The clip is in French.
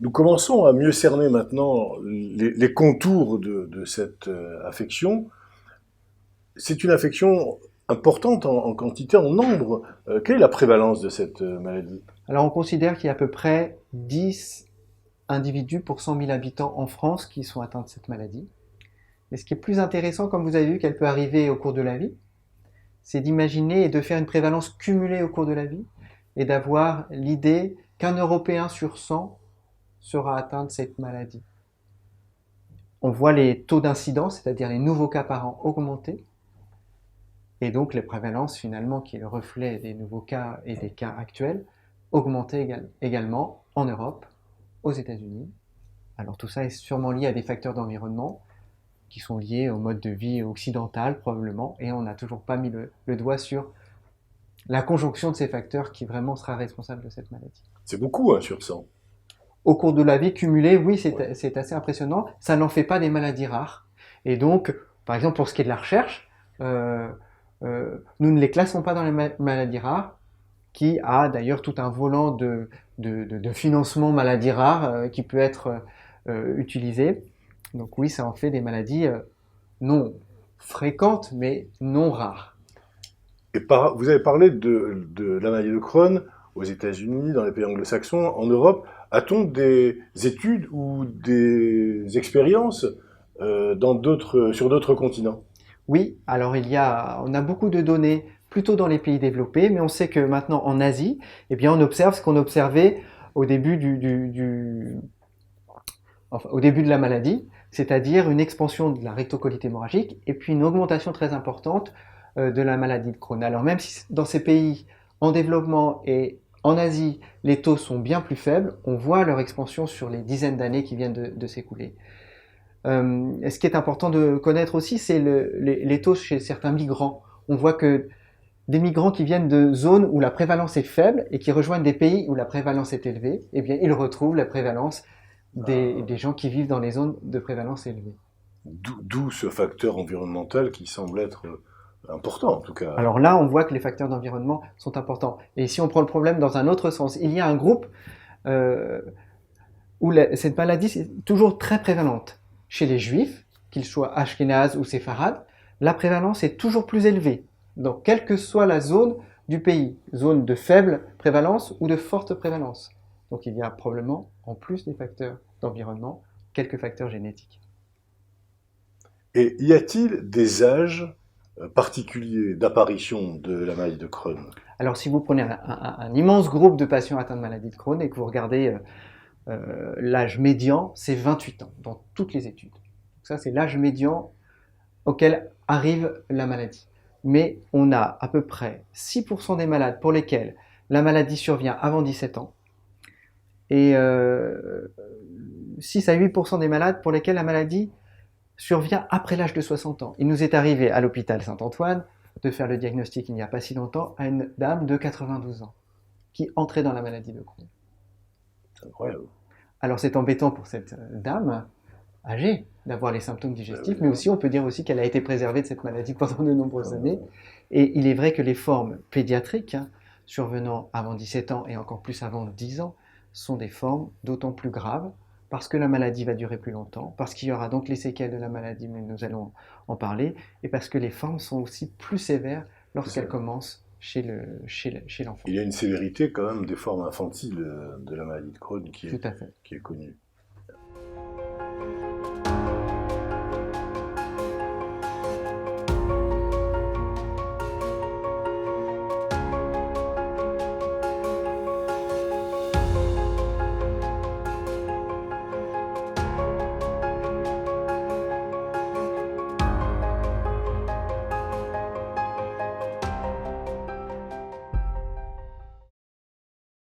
Nous commençons à mieux cerner maintenant les contours de cette affection. C'est une affection importante en quantité, en nombre. Quelle est la prévalence de cette maladie? Alors on considère qu'il y a à peu près 10 individus pour 100 000 habitants en France qui sont atteints de cette maladie. Mais ce qui est plus intéressant, comme vous avez vu, qu'elle peut arriver au cours de la vie, c'est d'imaginer et de faire une prévalence cumulée au cours de la vie et d'avoir l'idée qu'un Européen sur 100 sera atteint de cette maladie. On voit les taux d'incidence, c'est-à-dire les nouveaux cas par an, augmenter, et donc les prévalences finalement, qui est le reflet des nouveaux cas et des cas actuels, augmenter également en Europe, aux États-Unis. Alors tout ça est sûrement lié à des facteurs d'environnement qui sont liés au mode de vie occidental probablement, et on n'a toujours pas mis le doigt sur la conjonction de ces facteurs qui vraiment sera responsable de cette maladie. C'est beaucoup, hein, sur 100. Au cours de la vie cumulée, oui, Ouais. c'est assez impressionnant. Ça n'en fait pas des maladies rares. Et donc, par exemple, pour ce qui est de la recherche, nous ne les classons pas dans les maladies rares, qui a d'ailleurs tout un volant de financement maladies rares qui peut être utilisé. Donc oui, ça en fait des maladies non fréquentes, mais non rares. Et vous avez parlé de la maladie de Crohn aux États-Unis, dans les pays anglo-saxons, en Europe. A-t-on des études ou des expériences sur d'autres continents? Oui, alors on a beaucoup de données plutôt dans les pays développés, mais on sait que maintenant en Asie, eh bien, on observe ce qu'on observait au début enfin, au début de la maladie, c'est-à-dire une expansion de la rectocolite hémorragique et puis une augmentation très importante de la maladie de Crohn. Alors même si dans ces pays en développement et en Asie, les taux sont bien plus faibles, on voit leur expansion sur les dizaines d'années qui viennent de s'écouler. Ce qui est important de connaître aussi, c'est les taux chez certains migrants. On voit que des migrants qui viennent de zones où la prévalence est faible et qui rejoignent des pays où la prévalence est élevée, eh bien, ils retrouvent la prévalence des gens qui vivent dans les zones de prévalence élevée. D'où ce facteur environnemental qui semble être important, en tout cas. Alors là, on voit que les facteurs d'environnement sont importants. Et si on prend le problème dans un autre sens, il y a un groupe euh, où cette maladie est toujours très prévalente. Chez les juifs, qu'ils soient ashkénazes ou séfarades, la prévalence est toujours plus élevée, donc quelle que soit la zone du pays, zone de faible prévalence ou de forte prévalence. Donc il y a probablement, en plus des facteurs d'environnement, quelques facteurs génétiques. Et y a-t-il des âges particuliers d'apparition de la maladie de Crohn? Alors si vous prenez un immense groupe de patients atteints de maladie de Crohn et que vous regardez l'âge médian, c'est 28 ans dans toutes les études. Donc ça, c'est l'âge médian auquel arrive la maladie. Mais on a à peu près 6% des malades pour lesquels la maladie survient avant 17 ans et 6 à 8% des malades pour lesquels la maladie survient après l'âge de 60 ans. Il nous est arrivé à l'hôpital Saint-Antoine de faire le diagnostic il n'y a pas si longtemps à une dame de 92 ans qui entrait dans la maladie de Crohn. C'est incroyable. Alors c'est embêtant pour cette dame âgée d'avoir les symptômes Ben digestifs, oui, mais aussi on peut dire aussi qu'elle a été préservée de cette maladie pendant de nombreuses années. Et il est vrai que les formes pédiatriques, survenant avant 17 ans et encore plus avant 10 ans, sont des formes d'autant plus graves parce que la maladie va durer plus longtemps, parce qu'il y aura donc les séquelles de la maladie, mais nous allons en parler, et parce que les formes sont aussi plus sévères plus lorsqu'elles sévère. commencent chez l'enfant. Il y a une sévérité quand même des formes infantiles de la maladie de Crohn Tout à fait. qui est connue.